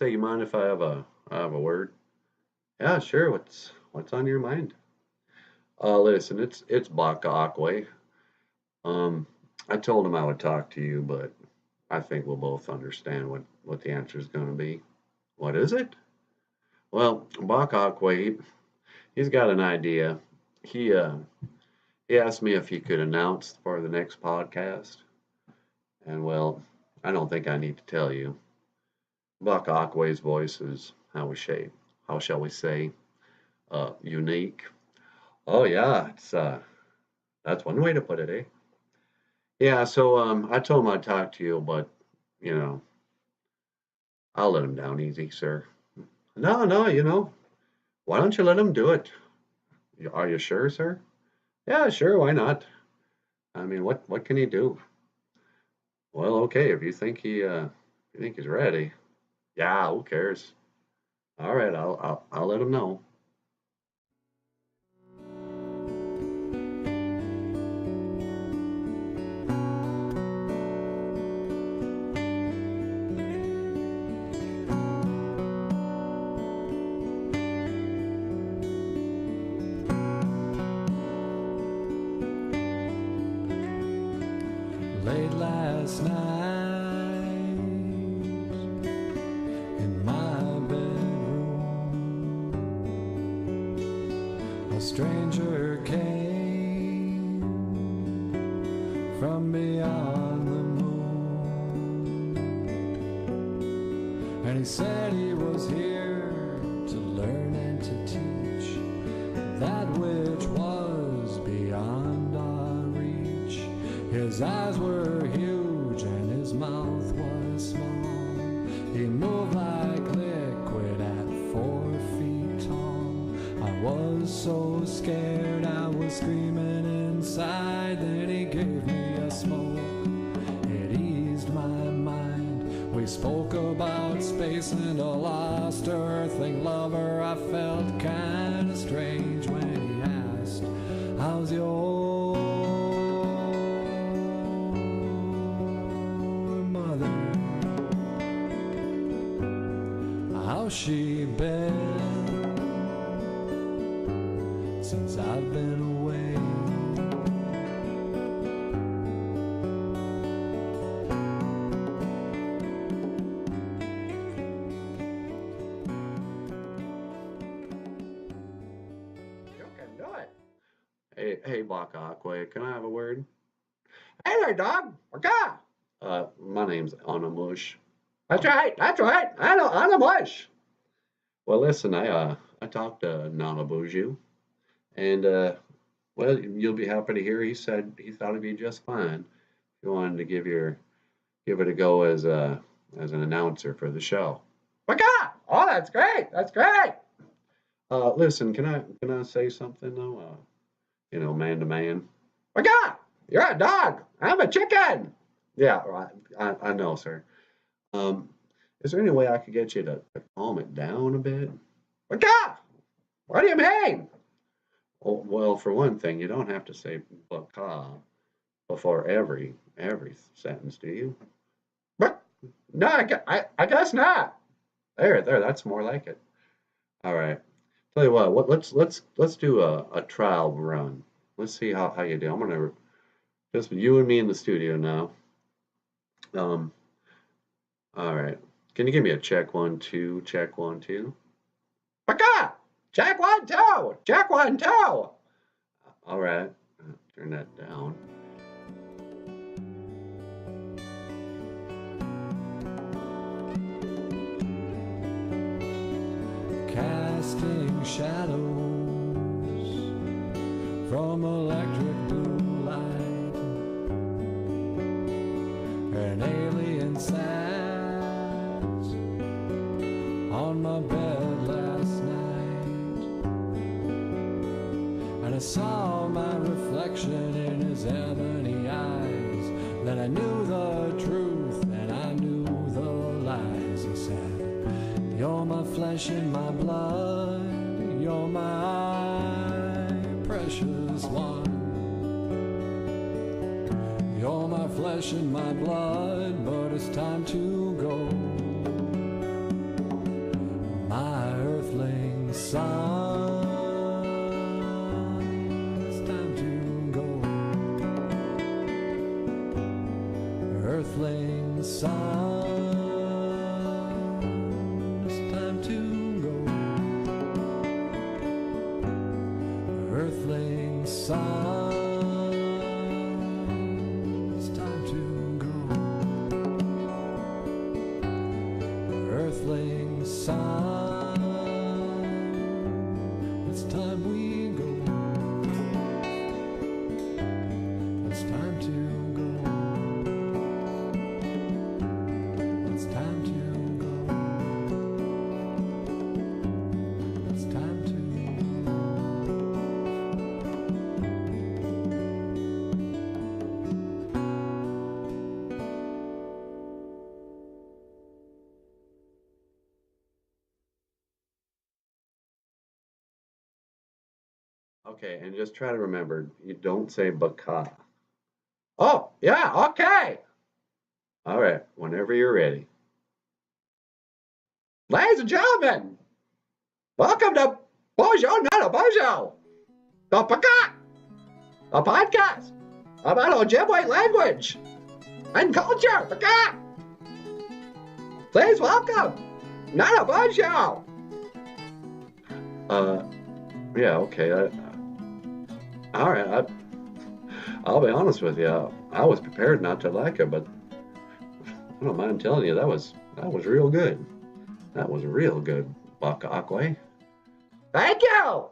Say, you mind if I have a word? Yeah, sure. What's on your mind? Listen, it's Baka Akwe. Um, I told him I would talk to you, but I think we'll both understand what the answer is going to be. What is it? Well, Baka Akwe, he's got an idea. He uh he asked me if he could announce for the next podcast, and well, I don't think I need to tell you. Baka Akwe's voice is how shall we say, unique. Oh yeah, it's that's one way to put it, eh? Yeah, so I told him I'd talk to you, but you know, I'll let him down easy, sir. No, no, why don't you let him do it? Are you sure, sir? Yeah, sure, why not? I mean, what can he do? Well, okay, if you think he's ready. Yeah, who cares? All right, I'll let him know. Late last night in my bedroom, a stranger came from beyond the moon, and he said he was here to learn and to teach that which was beyond our reach. His eyes were huge and his mouth was small. He moved like liquid at 4 feet tall. I was so scared I was screaming inside. Then he gave me a smoke. It eased my mind. We spoke about space and a lost earthling lover. I felt kinda strange when he asked, how's your how's she been since I've been away? You can do it. Hey, Baka Akwe, can I have a word? Hey there, dog. Okay. My name's Anamush. That's right. That's right. Anamush. Well, listen, I talked to Nana BOOZHOO, and well, you'll be happy to hear he said he thought it'd be just fine if you wanted to give it a go as an announcer for the show. Okay. Oh, that's great. That's great. Listen, can I say something though? Man to man. Okay. You're a dog. I'm a chicken. Yeah, right. I know, sir. Um, is there any way I could get you to calm it down a bit? What What do you mean? Oh, well, for one thing, you don't have to say baka before every sentence, do you? But no, I guess not. There, that's more like it. All right. Tell you what, let's do a trial run. Let's see how you do. I'm gonna just you and me in the studio now. Um, all right. Can you give me a check 1 2, check 1 2? Paka! Check 1 2! Check 1 2! All right. Turn that down. Casting shadows from electric blue light, an alien sat on my bed last night, and I saw my reflection in his ebony eyes. Then I knew the truth and I knew the lies. He said, you're my flesh and my blood, you're my precious one. You're my flesh and my blood, but it's time to go. earthling son. It's time we go. It's time to go. It's time to go. It's time to Okay, and just try to remember, you don't say baka. Oh, yeah, okay. All right, whenever you're ready. Ladies and gentlemen, welcome to BOOZHOO, not a BOOZHOO. The baka, a podcast about Ojibwe language and culture. Baka. Please welcome, not a BOOZHOO. Yeah, okay. All right, I'll be honest with you. I was prepared not to like it, but I don't mind telling you that was real good. That was real good, Buck Aquay. Thank you.